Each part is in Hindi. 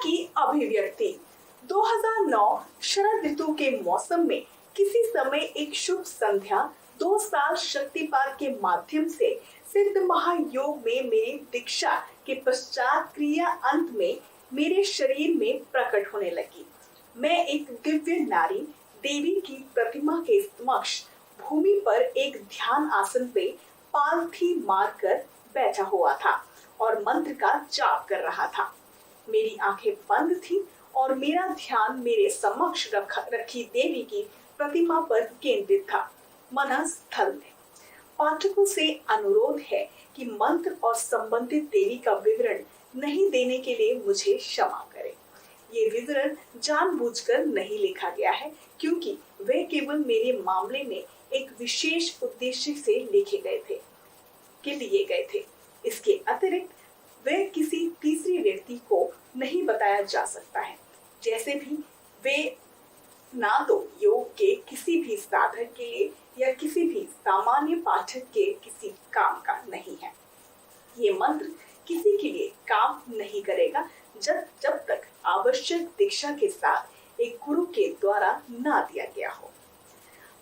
की अभिव्यक्ति। 2009 शरद ऋतु के मौसम में किसी समय एक शुभ संध्या 2 साल शक्तिपात के माध्यम से सिद्ध महायोग में मेरी दीक्षा के पश्चात क्रिया अंत में मेरे शरीर में प्रकट होने लगी। मैं एक दिव्य नारी देवी की प्रतिमा के समक्ष भूमि पर एक ध्यान आसन पे पालथी मारकर बैठा हुआ था और मंत्र का जाप कर रहा था। मेरी आंखें बंद थी और मेरा ध्यान मेरे समक्ष रखी देवी की प्रतिमा पर केंद्रित था। मन स्थल में पाठकों से अनुरोध है कि मंत्र और संबंधित देवी का विवरण नहीं देने के लिए मुझे क्षमा करें। ये विवरण जानबूझकर नहीं लिखा गया है क्योंकि वे केवल मेरे मामले में एक विशेष उद्देश्य से लिए गए थे। इसके अतिरिक्त वे किसी तीसरे व्यक्ति को नहीं बताया जा सकता है। जैसे भी वे ना तो योग के किसी भी साधक के लिए या किसी भी सामान्य पाठक के किसी काम का नहीं है। ये मंत्र किसी के लिए काम नहीं करेगा जब तक आवश्यक दीक्षा के साथ एक गुरु के द्वारा ना दिया गया हो।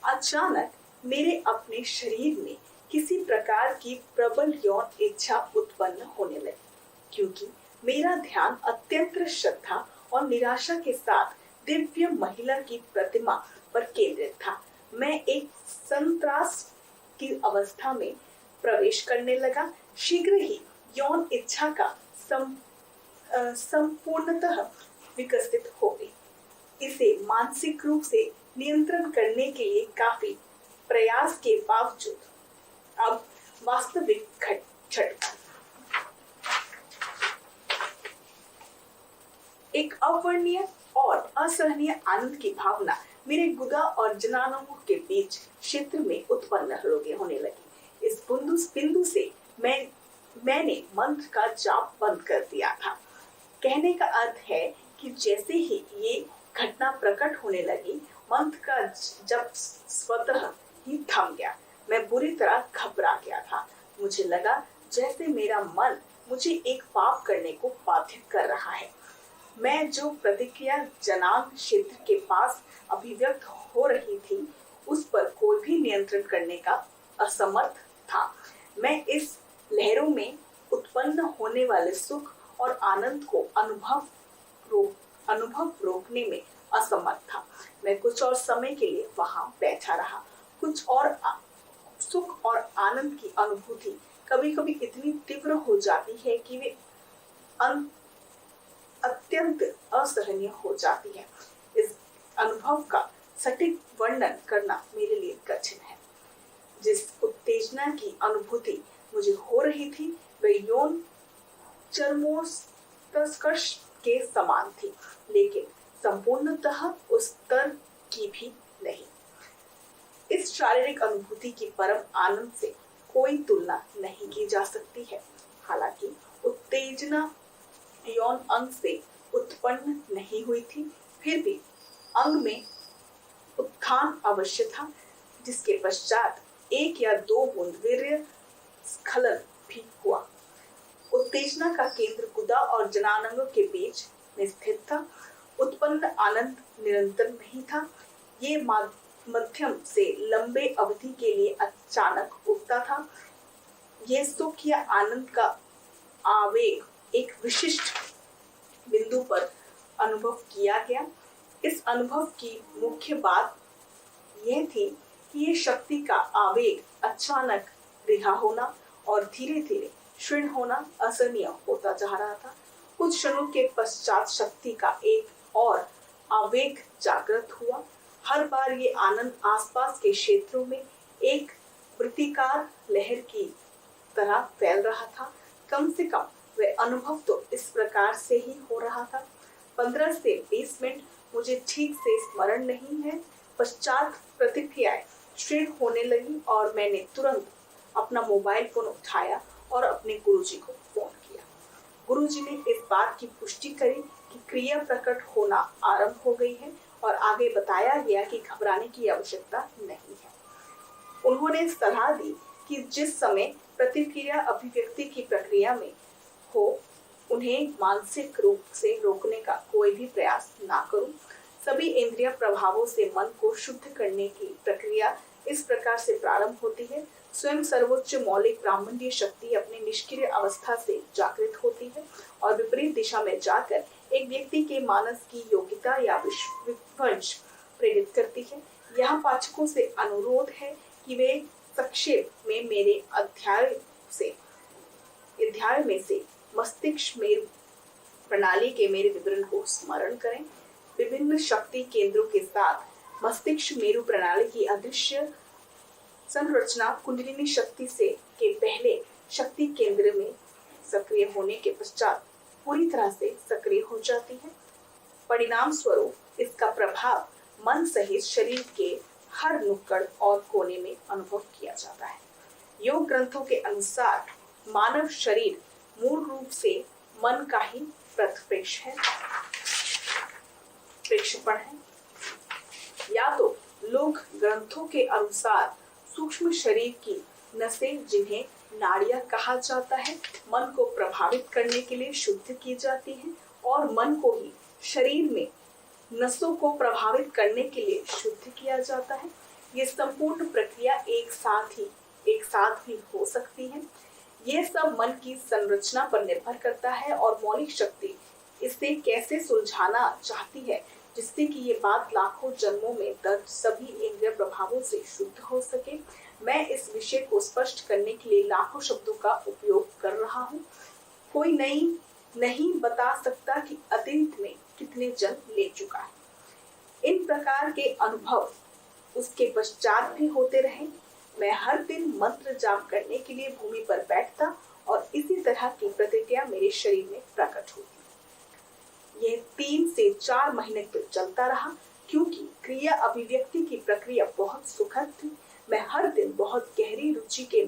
अचानक मेरे अपने शरीर में किसी प्रकार की प्रबल यौन इच्छा उत्पन्न होने लगी क्योंकि मेरा ध्यान अत्यंत श्रद्धा और निराशा के साथ दिव्य महिला की प्रतिमा पर केंद्रित था। मैं एक संत्रास की अवस्था में प्रवेश करने लगा। शीघ्र ही यौन इच्छा का संपूर्णतः विकसित हो गई। इसे मानसिक रूप से नियंत्रण करने के लिए काफी प्रयास के बावजूद अब वास्तविक झटका एक अवर्णनीय और असहनीय आनंद की भावना मेरे गुदा और जनानों के बीच क्षेत्र में उत्पन्न होने लगी। इस बिंदु से मैंने मंत्र का जाप बंद कर दिया था। कहने का अर्थ है कि जैसे ही ये घटना प्रकट होने लगी, मंत्र का जप स्वतः ही थम गया। मैं बुरी तरह घबरा गया था। मुझे लगा जैसे मेरा मन मुझे एक पाप करने को बाध्य कर रहा है। मैं जो प्रतिक्रिया जनान क्षेत्र के पास अभिव्यक्त हो रही थी, उस पर कोई भी नियंत्रण करने का असमर्थ था। मैं इस लहरों में उत्पन्न होने वाले सुख और आनंद को अनुभव रोकने में असमर्थ था। मैं कुछ और समय के लिए वहां बैठा रहा। कुछ और सुख और आनंद की अनुभूति कभी-कभी इतनी तीव्र हो जाती है कि वे अत्यंत असहनीय हो जाती है। इस अनुभव का सटीक वर्णन करना मेरे लिए कठिन है। जिस उत्तेजना की अनुभूति मुझे हो रही थी, वह यौन चरमोत्कर्ष के समान थी, लेकिन संपूर्णतः उस स्तर की भी नहीं। इस शारीरिक अनुभूति की परम आनंद से कोई तुलना नहीं की जा सकती है। हालांकि उत्तेजना यौन अंग से उत्पन्न नहीं हुई थी, फिर भी अंग में उत्थान अवश्य था, जिसके पश्चात 1 या 2 बूंद वीर्य स्खलन भी हुआ। उत्तेजना का केंद्र गुदा और जनानों के बीच में स्थित था। उत्पन्न आनंद निरंतर नहीं था। ये मध्यम से लंबे अवधि के लिए अचानक उठता था। यह सुख या आनंद का आवेग एक विशिष्ट बिंदु पर अनुभव किया गया। इस अनुभव की मुख्य बात यह थी कि ये शक्ति का आवेग अचानक रिहा होना और धीरे धीरे क्षीण होना असहनीय होता जा रहा था। कुछ क्षणों के पश्चात शक्ति का एक और आवेग जागृत हुआ। हर बार ये आनंद आसपास के क्षेत्रों में एक प्रतिकार लहर की तरह फैल रहा था। कम से कम वह अनुभव तो इस प्रकार से ही हो रहा था। 15 से 20 मिनट मुझे ठीक से स्मरण नहीं है। पश्चात प्रतिक्रियाएं क्षीण होने लगी और मैंने तुरंत अपना मोबाइल फोन उठाया और अपने गुरुजी को फोन किया। गुरुजी ने इस बात की पुष्टि करी कि क्रिया प्रकट होना आरंभ हो गई है और आगे बताया गया कि घबराने की आवश्यकता नहीं है। उन्होंने सलाह दी कि जिस समय प्रतिक्रिया अभिव्यक्ति की प्रक्रिया में हो, उन्हें मानसिक रूप से रोकने का कोई भी प्रयास ना करूं। सभी इंद्रिय प्रभावों से मन को शुद्ध करने की प्रक्रिया इस प्रकार से प्रारंभ होती है। स्वयं सर्वोच्च मौलिक ब्राह्मणीय शक्ति अपने निष्क्रिय अवस्था से जागृत होती है और विपरीत दिशा में जाकर एक व्यक्ति के मानस की योग्यता या विध्वंस प्रेरित करती है। यहाँ पाठकों से अनुरोध है कि वे संक्षेप में मेरे अध्याय में से मस्तिष्क मेरु प्रणाली के मेरे विवरण को स्मरण करें। विभिन्न शक्ति केंद्रों के साथ मस्तिष्क मेरु प्रणाली की अदृश्य संरचना कुंडलिनी शक्ति से के पहले शक्ति केंद्र में सक्रिय होने के पश्चात पूरी तरह से सक्रिय हो जाती है। परिणाम स्वरूप इसका प्रभाव मन सहित शरीर के हर नुक्कड़ और कोने में अनुभव किया जाता है। योग ग्रंथों के अनुसार मानव शरीर मूल रूप से मन का ही प्रेक्षेपण है। या तो लोक ग्रंथों के अनुसार सूक्ष्म शरीर की नसें, जिन्हें नाड़ियां कहा जाता है, मन को प्रभावित करने के लिए शुद्ध की जाती हैं और मन को ही शरीर में नसों को प्रभावित करने के लिए शुद्ध किया जाता है। ये संपूर्ण प्रक्रिया एक साथ भी हो सकती है। ये सब मन की संरचना पर निर्भर करता है और मौलिक शक्ति इसे कैसे सुलझाना चाहती है, जिससे कि ये बात लाखों जन्मों में दर्ज सभी इंद्रिय प्रभावों से शुद्ध हो सके। मैं इस विषय को स्पष्ट करने के लिए लाखों शब्दों का उपयोग कर रहा हूँ। कोई नहीं बता सकता कि अतीत में कितने जन्म ले चुका है। इन प्रकार के अनुभव उसके पश्चात भी होते रहे। मैं हर दिन मंत्र जाप करने के लिए भूमि पर बैठता और इसी तरह की प्रतिक्रिया मेरे शरीर में प्रकट होती। यह 3 से 4 महीने तक चलता रहा। क्योंकि क्रिया अभिव्यक्ति की प्रक्रिया बहुत सुखद थी, मैं हर दिन बहुत गहरी रुचि के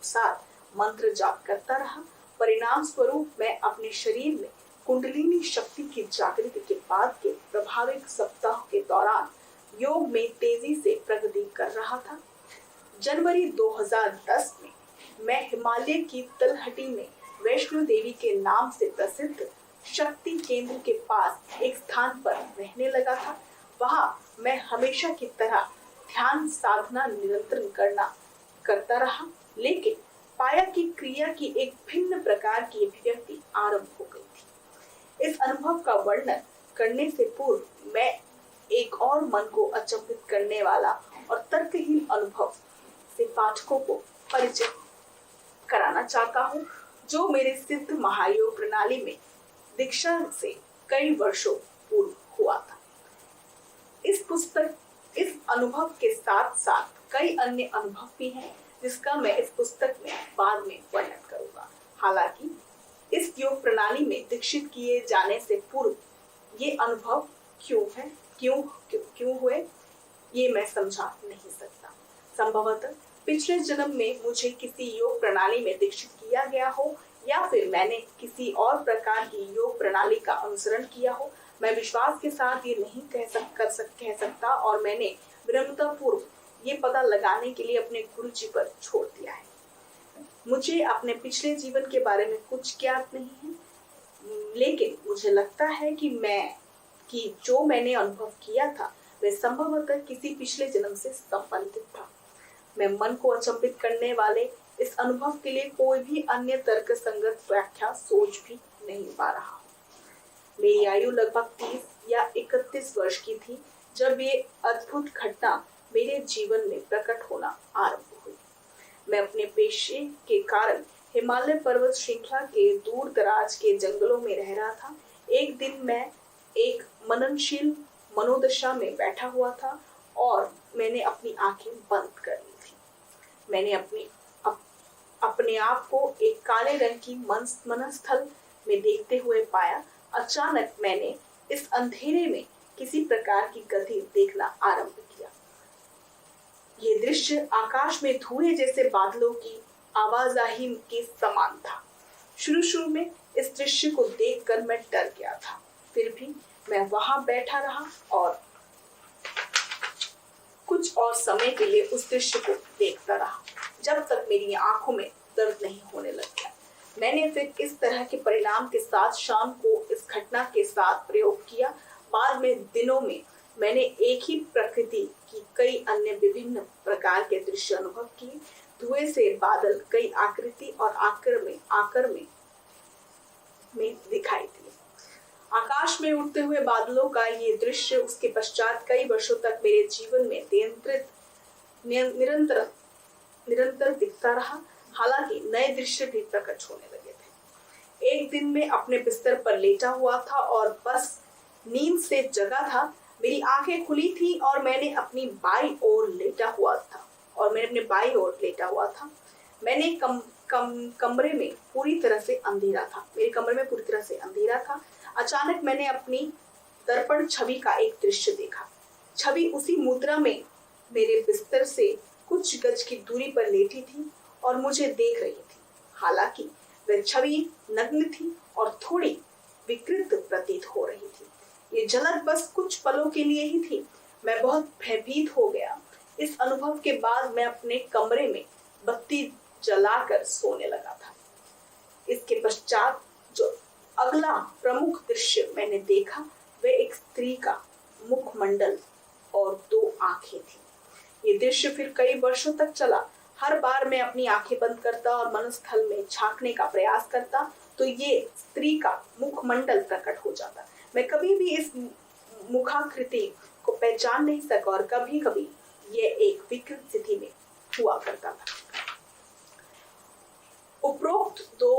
साथ मंत्र जाप करता रहा। परिणाम स्वरूप मैं अपने शरीर में कुंडलिनी शक्ति की जागृति के बाद के प्रभावित सप्ताह के दौरान योग में तेजी से प्रगति कर रहा था। जनवरी 2010 में मैं हिमालय की तलहटी में वैष्णो देवी के नाम से प्रसिद्ध शक्ति केंद्र के पास एक स्थान पर रहने लगा था। वहां मैं हमेशा की तरह ध्यान साधना निरंतर करता रहा, लेकिन पाया कि क्रिया की एक भिन्न प्रकार की अभिव्यक्ति आरंभ हो गई थी। इस अनुभव का वर्णन करने से पूर्व मैं एक और मन को अचंभित करने वाला और तर्कहीन अनुभव से पाठकों को परिचय कराना चाहता हूँ, जो मेरे सिद्ध महायोग प्रणाली में दीक्षा से कई वर्षों पूर्व हुआ था। इस अनुभव के साथ साथ कई अन्य अनुभव भी हैं, जिसका मैं इस पुस्तक में बाद में वर्णन करूंगा। हालांकि इस योग प्रणाली में दीक्षित किए जाने से पूर्व ये अनुभव क्यों हुए, ये मैं समझा नहीं सकता। संभवतः पिछले जन्म में मुझे किसी योग प्रणाली में दीक्षित किया गया हो या फिर मैंने किसी और प्रकार की योग प्रणाली का अनुसरण किया हो। मैं विश्वास के साथ ये नहीं कह सकता और मैंने विनम्रता पूर्व ये पता लगाने के लिए अपने गुरु जी पर छोड़ दिया है। मुझे अपने पिछले जीवन के बारे में कुछ ज्ञात नहीं है, लेकिन मुझे लगता है कि जो मैंने अनुभव किया था वह संभवतः किसी पिछले जन्म से संबंधित था। मैं मन को अचंभित करने वाले इस अनुभव के लिए कोई भी अन्य तर्कसंगत व्याख्या सोच भी नहीं पा रहा हूँ। मेरी आयु लगभग 30 या 31 वर्ष की थी जब ये अद्भुत घटना मेरे जीवन में प्रकट होना आरंभ हुई। मैं अपने पेशे के कारण हिमालय पर्वत श्रृंखला के दूर दराज के जंगलों में रह रहा था। एक दिन मैं एक मननशील मनोदशा में बैठा हुआ था और मैंने अपनी आंखें बंद कर ली थी। मैंने अपने आप को एक काले रंग की मनस्थल में देखते हुए पाया। अचानक मैंने इस अंधेरे में किसी प्रकार की गति देखना आरंभ किया। ये दृश्य आकाश में धुएं जैसे बादलों की आवाजाही के समान था। शुरू में इस दृश्य को देखकर मैं डर गया था, फिर भी मैं वहां बैठा रहा और कुछ और समय के लिए उस दृश्य को देखता रहा, जब तक मेरी आंखों में दर्द नहीं होने लग गया। मैंने फिर इस तरह के परिणाम के साथ शाम को इस घटना के साथ प्रयोग किया। बाद में दिनों में मैंने एक ही प्रकृति की कई अन्य विभिन्न प्रकार के दृश्य अनुभव किए। धुएं से बादल कई आकृति और आकर में दिखाई दिए। आकाश में उड़ते हुए बादलों का ये दृश्य उसके पश्चात कई वर्षों तक मेरे जीवन में निरंतर दिखता रहा। हालांकि नए दृश्य भी प्रकट होने लगे थे। एक दिन मैं अपने बिस्तर पर लेटा हुआ था और बस नींद से जगा था। मेरी आंखें खुली थी और मैंने अपनी बाई ओर लेटा हुआ था। कमरे में पूरी तरह से अंधेरा था। अचानक मैंने अपनी दर्पण छवि का एक दृश्य देखा। छवि उसी मुद्रा में मेरे बिस्तर से कुछ गज की दूरी पर लेटी थी और मुझे देख रही थी। हालांकि वह छवि नग्न थी और थोड़ी विकृत प्रतीत हो रही थी। ये झलक बस कुछ पलों के लिए ही थी। मैं बहुत भयभीत हो गया। इस अनुभव के बाद मैं अपने कमरे में बत्ती जलाकर सोने लगा था। इसके पश्चात जो अगला प्रमुख दृश्य मैंने देखा वह एक स्त्री का मुखमंडल और 2 आंखें थी। ये दृश्य फिर कई वर्षों तक चला। हर बार मैं अपनी आंखें बंद करता और मनस्थल में झांकने का प्रयास करता तो ये स्त्री का मुखमंडल प्रकट हो जाता। मैं कभी भी इस मुखाकृति को पहचान नहीं सका और कभी कभी ये एक विकृत स्थिति में हुआ करता था। उपरोक्त 2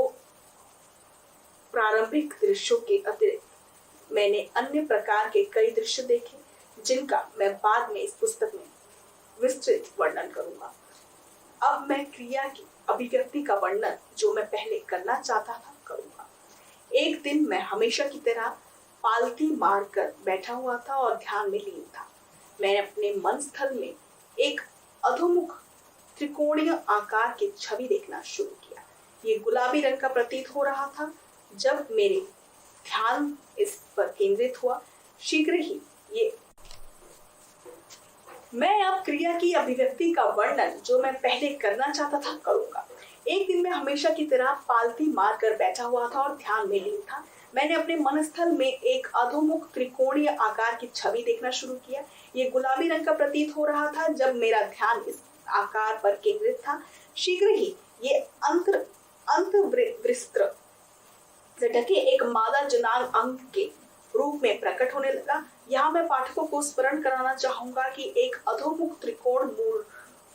प्रारंभिक दृश्यों के अतिरिक्त मैंने अन्य प्रकार के कई दृश्य देखे जिनका मैं बाद में इस पुस्तक में विस्तृत वर्णन करूंगा। अब मैं क्रिया की अभिव्यक्ति का वर्णन जो मैं पहले करना चाहता था करूंगा। एक दिन मैं हमेशा की तरह पालती मारकर बैठा हुआ था और ध्यान में लीन था। मैंने अपने मन स्थल में एक अधोमुख त्रिकोणीय आकार की छवि देखना शुरू किया। ये गुलाबी रंग का प्रतीत हो रहा था। जब मेरे ध्यान इस पर केंद्रित हुआ, शीघ्र ही मैं अब क्रिया की अभिव्यक्ति का वर्णन जो मैं पहले करना चाहता था करूंगा। एक दिन मैं हमेशा की तरह पालती मारकर बैठा हुआ था और ध्यान में लीन था। मैंने अपने मनस्थल में एक अधोमुख त्रिकोणीय आकार की छवि देखना शुरू किया। ये गुलाबी रंग का प्रतीत हो रहा था। जब मेरा ध्यान इस आकार पर केंद्रित था, शीघ्र ही ये अंतर्विस्त्र से ढके एक मादा जनांग अंग के रूप में प्रकट होने लगा। यहाँ मैं पाठकों को स्मरण कराना चाहूंगा कि एक अधोमुख त्रिकोण मूल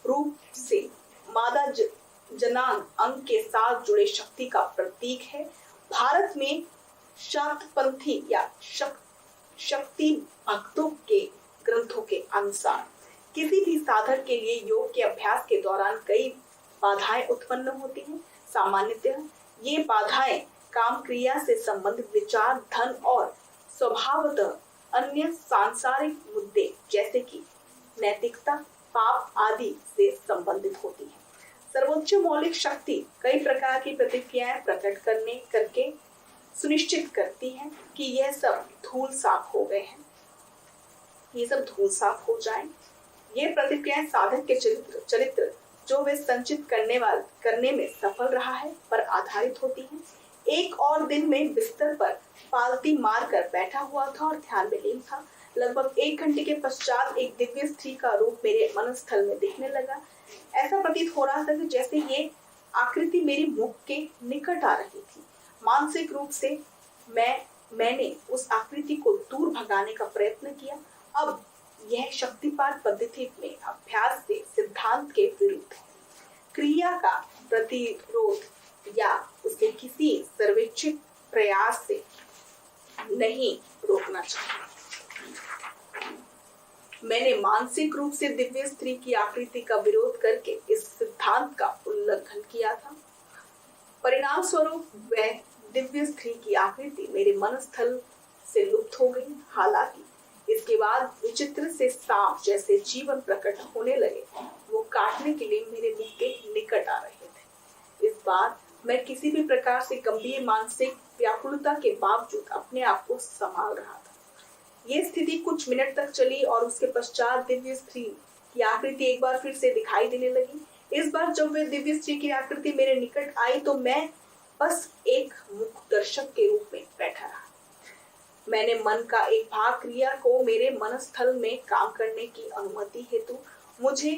रूप से मादा जनांग अंग के साथ जुड़े शक्ति का प्रतीक है। भारत में शाक्तपंथी या शक्ति भक्तों के ग्रंथों के अनुसार किसी भी साधक के लिए योग के अभ्यास के दौरान कई बाधाएं उत्पन्न होती हैं। सामान्यतः ये बाधाएं काम क्रिया से संबंधित विचार, धन और स्वभावतः अन्य सांसारिक मुद्दे जैसे कि नैतिकता, पाप आदि से संबंधित होती है। सर्वोच्च मौलिक शक्ति कई प्रकार की प्रतिक्रियाएं प्रकट करके सुनिश्चित करती है कि यह सब धूल साफ हो जाएं। ये प्रतिक्रियाएं साधक के चरित्र जो वे संचित करने में सफल रहा है पर आधारित होती हैं। एक और दिन में बिस्तर पर पालती मारकर बैठा हुआ था और ध्यान में लीन था। लगभग 1 घंटे के पश्चात एक दिव्य स्त्री का रूप मेरे मनस्थल में दिखने लगा। ऐसा प्रतीत हो रहा था कि जैसे ये आकृति मेरी मुख के निकट आ रही थी। मानसिक रूप से मैंने उस आकृति को दूर भगाने का प्रयत्न किया। अब यह शक्तिपात पद्धति में अभ्यास से सिद्धांत के विरुद्ध है। क्रिया का प्रतिरोध या उसे किसी सर्वेक्षित प्रयास से नहीं रोकना चाहिए। मैंने मानसिक रूप से दिव्य स्त्री की आकृति का विरोध करके इस सिद्धांत का उल्लंघन किया था। परिणाम स्वरूप वह दिव्य स्त्री की आकृति मेरे मनस्थल से लुप्त हो गई। हालांकि इसके बाद विचित्र से सांप जैसे जीवन प्रकट होने लगे। वो काटने के लिए मेरे मुख के निकट आ रहे थे। इस बार मैं किसी भी प्रकार से गंभीर मानसिक व्याकुलता के बावजूद अपने आप को संभाल रहा था। ये स्थिति कुछ मिनट तक चली और उसके पश्चात दिव्य स्त्री की आकृति एक बार फिर से दिखाई देने लगी। इस बार जब वह दिव्य स्त्री की आकृति मेरे निकट आई तो मैं बस एक मुख दर्शक के रूप में बैठा रहा। मैंने मन का एक भाग क्रिया को मेरे मनस्थल में काम करने की अनुमति हेतु मुझे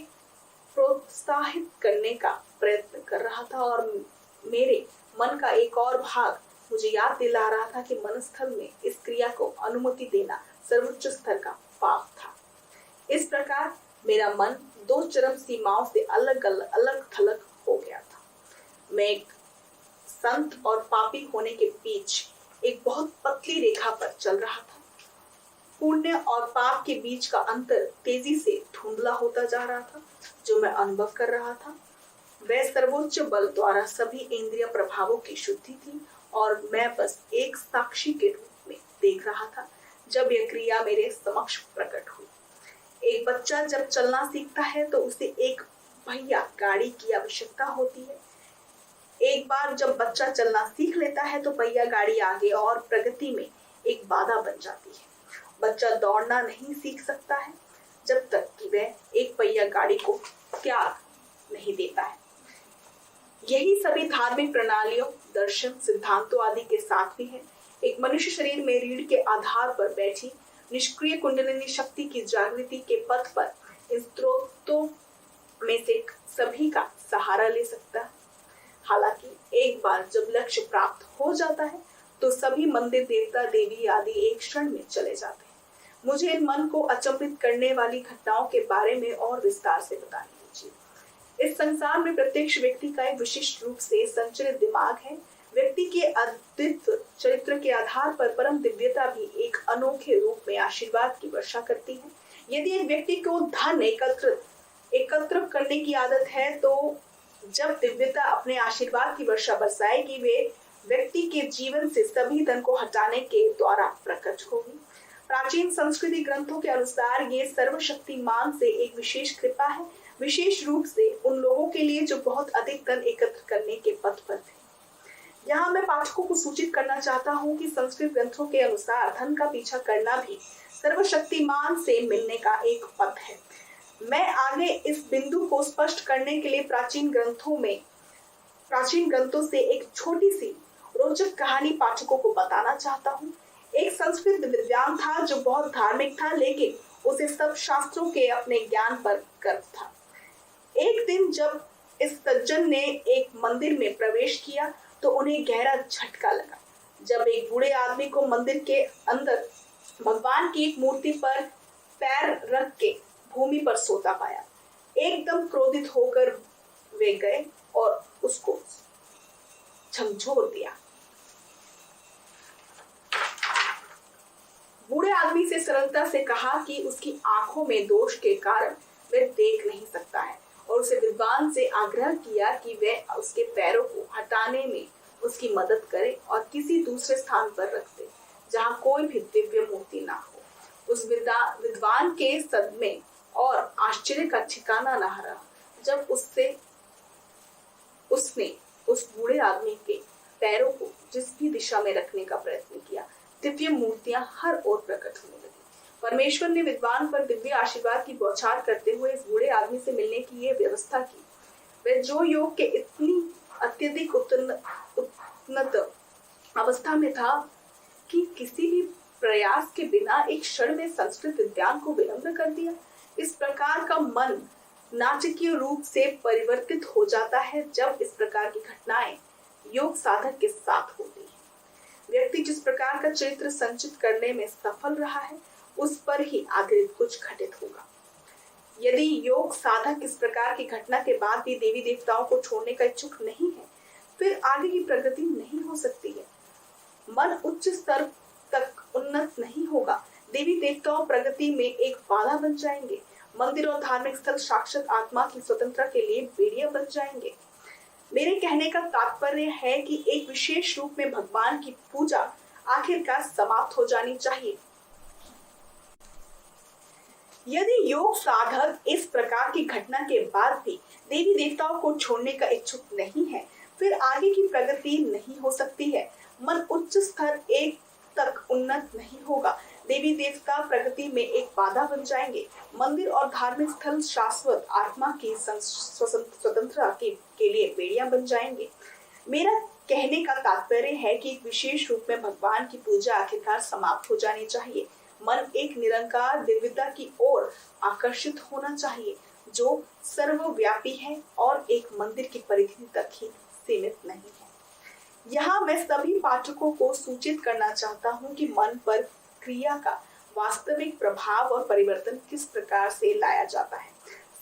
प्रोत्साहित करने का प्रयत्न कर रहा था, और मेरे मन का एक और भाग मुझे याद दिला रहा था कि मनस्थल में इस क्रिया को अनुमति देना सर्वोच्च स्तर का पाप था। इस प्रकार मेरा मन दो चरम सीमाओं से अलग थलग हो गया था। मैं एक संत और पापी होने के बीच एक बहुत पतली रेखा पर चल रहा था। पुण्य और पाप के बीच का अंतर तेजी से धुंधला होता जा रहा था। जो मैं अनुभव कर रहा था वह सर्वोच्च बल द्वारा सभी इंद्रिय प्रभावों की शुद्धि थी, और मैं बस एक साक्षी के रूप में देख रहा था जब यह क्रिया मेरे समक्ष प्रकट हुई। एक बच्चा जब चलना सीखता है तो उसे एक पहिया गाड़ी की आवश्यकता होती है। एक बार जब बच्चा चलना सीख लेता है तो पहिया गाड़ी आगे और प्रगति में एक बाधा बन जाती है। बच्चा दौड़ना नहीं सीख सकता है जब तक कि वह एक पहिया गाड़ी को त्याग नहीं देता है। यही सभी धार्मिक प्रणालियों, दर्शन, सिद्धांतों आदि के साथ भी है। एक मनुष्य शरीर में रीढ़ के आधार पर बैठी निष्क्रिय कुंडलिनी शक्ति की जागृति के पथ पर इन स्रोतों में से सभी का सहारा ले सकता है। हालांकि एक बार जब लक्ष्य प्राप्त हो जाता है तो सभी मंदिर, देवता, देवी आदि एक क्षण में चले जाते हैं। मुझे इन मन को अचंभित करने वाली घटनाओं के बारे में और विस्तार से बताने दीजिए। इस संसार में प्रत्येक व्यक्ति का एक विशिष्ट रूप से संचरित दिमाग है। व्यक्ति के अद्वितीय चरित्र के आधार पर परम दिव्यता भी एक अनोखे रूप में आशीर्वाद की वर्षा करती है। यदि एक व्यक्ति को धन एकत्र करने की आदत है तो जब दिव्यता अपने आशीर्वाद की वर्षा बरसाएगी वे व्यक्ति के जीवन से सभी धन को हटाने के द्वारा प्रकट होगी। प्राचीन संस्कृति ग्रंथों के अनुसार ये सर्वशक्तिमान से एक विशेष कृपा है, विशेष रूप से उन लोगों के लिए जो बहुत अधिक धन एकत्र करने के पथ पर थे। यहाँ मैं पाठकों को सूचित करना चाहता हूँ कि संस्कृत ग्रंथों के अनुसार धन का पीछा करना भी सर्वशक्तिमान से मिलने का एक पथ है। मैं आगे इस बिंदु को स्पष्ट करने के लिए प्राचीन ग्रंथों से एक छोटी सी रोचक कहानी पाठकों को बताना चाहता हूँ। एक संस्कृत विद्वान था जो बहुत धार्मिक था, लेकिन उसे सब शास्त्रों के अपने ज्ञान पर गर्व था। एक दिन जब इस सज्जन ने एक मंदिर में प्रवेश किया तो उन्हें गहरा झटका लगा। जब एक बूढ़े आदमी को मंदिर के अंदर भगवान की एक मूर्ति पर पैर रख के भूमि पर सोता पाया, एकदम क्रोधित होकर वे गए और उसको झकझोर दिया। बूढ़े आदमी से सरलता से कहा कि उसकी आंखों में दोष के कारण वह देख नहीं सकता है, और उसे विद्वान से आग्रह किया कि वह उसके पैरों को हटाने में उसकी मदद करे और किसी दूसरे स्थान पर रख दे जहाँ कोई भी दिव्य मूर्ति ना हो। उस विद्वान के सदमे और आश्चर्य का ठिकाना न रहा जब उसने उस बूढ़े आदमी के पैरों को जिस भी दिशा में रखने का प्रयत्न किया, दिव्य मूर्तियां हर ओर प्रकट होने लगी। परमेश्वर ने विद्वान पर दिव्य आशीर्वाद की बौछार करते हुए इस बूढ़े आदमी से मिलने की यह व्यवस्था की। वह जो योग के इतनी अत्यधिक उन्नत अवस्था में था कि किसी भी प्रयास के बिना एक क्षण में संस्कृत विद्वान को विनम्र कर दिया। इस प्रकार का मन नाटकीय रूप से परिवर्तित हो जाता है जब इस प्रकार की घटनाएं योग साधक के साथ होती है। व्यक्ति जिस प्रकार का चरित्र संचित करने में सफल रहा है उस पर ही आगे कुछ घटित होगा। यदि योग साधक इस प्रकार की घटना के बाद भी देवी देवताओं को छोड़ने का इच्छुक नहीं है, फिर आगे की प्रगति नहीं हो सकती है। मन उच्च स्तर तक उन्नत नहीं होगा। देवी देवताओं प्रगति में एक बाधा बन जाएंगे। मंदिर और धार्मिक स्थल साक्षात आत्मा की स्वतंत्रता के लिए बेड़ियां बन जाएंगे। मेरे कहने का तात्पर्य है कि एक विशेष रूप में भगवान की पूजा आखिरकार समाप्त हो जानी चाहिए। यदि योग साधक इस प्रकार की घटना के बाद भी देवी देवताओं को छोड़ने का इच्छुक नहीं है, फिर आगे की प्रगति नहीं हो सकती है। मन उच्च स्तर एक तक उन्नत नहीं होगा। देवी देवता प्रगति में एक बाधा बन जाएंगे। मंदिर और धार्मिक स्थल शाश्वत आत्मा की स्वतंत्रता के लिए बेड़ियां बन जाएंगे। मेरा कहने का तात्पर्य है कि एक विशेष रूप में भगवान की पूजा आखिरकार समाप्त हो जानी चाहिए। मन एक निरंकार दिव्यता की ओर आकर्षित होना चाहिए जो सर्वव्यापी है और एक मंदिर की परिधि तक ही सीमित नहीं है। यहाँ मैं सभी पाठकों को सूचित करना चाहता हूँ कि मन पर क्रिया का वास्तविक प्रभाव और परिवर्तन किस प्रकार से लाया जाता है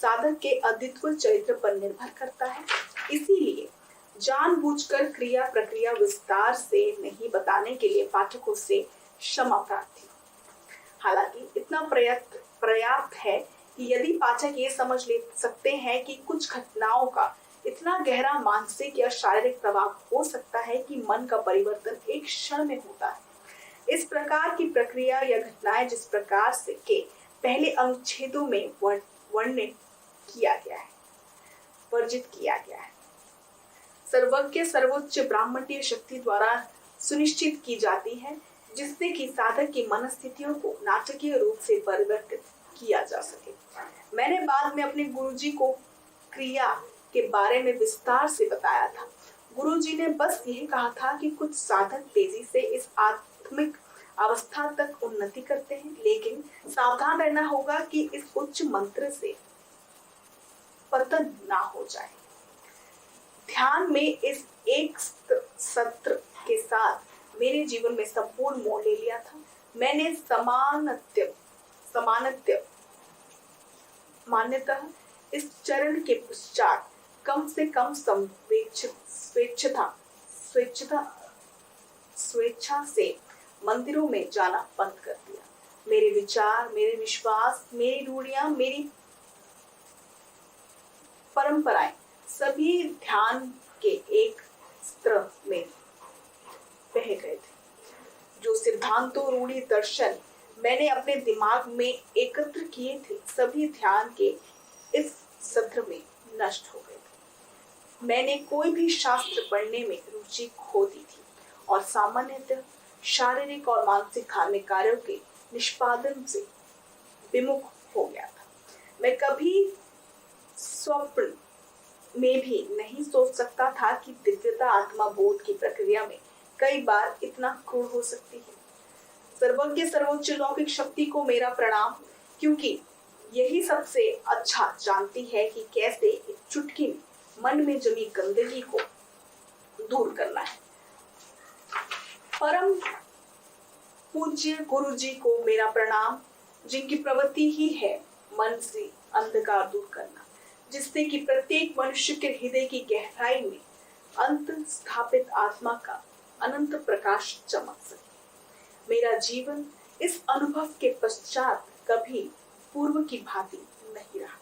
साधक के अद्वितीय चरित्र पर निर्भर करता है। इसीलिए जानबूझकर क्रिया प्रक्रिया विस्तार से नहीं बताने के लिए पाठकों से क्षमा प्रार्थी। हालांकि इतना पर्याप्त है कि यदि पाठक ये समझ ले सकते हैं कि कुछ घटनाओं का इतना गहरा मानसिक या शारीरिक प्रभाव हो सकता है कि मन का परिवर्तन एक क्षण में होता है। इस प्रकार की प्रक्रिया या घटनाएं जिस प्रकार से के पहले अनुच्छेदों में वर्णित किया गया है, वर्जित किया गया है, सर्वज्ञ सर्वोच्च ब्राह्मणीय शक्ति द्वारा सुनिश्चित की जाती है, जिससे कि साधक की मनस्थितियों को नाटकीय रूप से परिवर्तित किया जा सके। मैंने बाद में अपने गुरुजी को क्रिया के बारे में विस्तार से बताया था। गुरुजी ने बस यह कहा था कि कुछ साधक तेजी से इस आत्मिक अवस्था तक उन्नति करते हैं, लेकिन सावधान रहना होगा कि इस उच्च मंत्र से पतन ना हो जाए। ध्यान में इस एक सत्र के साथ मेरे जीवन में संपूर्ण मोड़ ले लिया था। मैंने मान्यतः इस चरण के पश्चात कम से कम स्वेच्छा से मंदिरों में जाना बंद कर दिया। मेरे विचार, मेरे विश्वास, मेरी रूढ़ियां, मेरी परंपराएं सभी ध्यान के एक स्तर में बह गए थे। जो सिद्धांतों, रूढ़ी, दर्शन मैंने अपने दिमाग में एकत्र किए थे, सभी ध्यान के इस सत्र में नष्ट हो गए थे। मैंने कोई भी शास्त्र पढ़ने में रुचि खो दी थी और सामान्यतः शारीरिक और मानसिक धार्मिक कार्यों के निष्पादन से विमुख हो गया था। मैं कभी स्वप्न में भी नहीं सोच सकता था कि दिव्यता आत्मा बोध की प्रक्रिया में कई बार इतना क्रूर हो सकती है। सर्वज्ञ सर्वोच्च लौकिक शक्ति को मेरा प्रणाम, क्योंकि यही सबसे अच्छा जानती है कि कैसे एक चुटकी में मन में जमी गंदगी को दूर करना है। परम पूज्य गुरु जी को मेरा प्रणाम, जिनकी प्रवृत्ति ही है मन से अंधकार दूर करना, जिससे कि प्रत्येक मनुष्य के हृदय की गहराई में अंत स्थापित आत्मा का अनंत प्रकाश चमक सके। मेरा जीवन इस अनुभव के पश्चात कभी पूर्व की भांति नहीं रहा।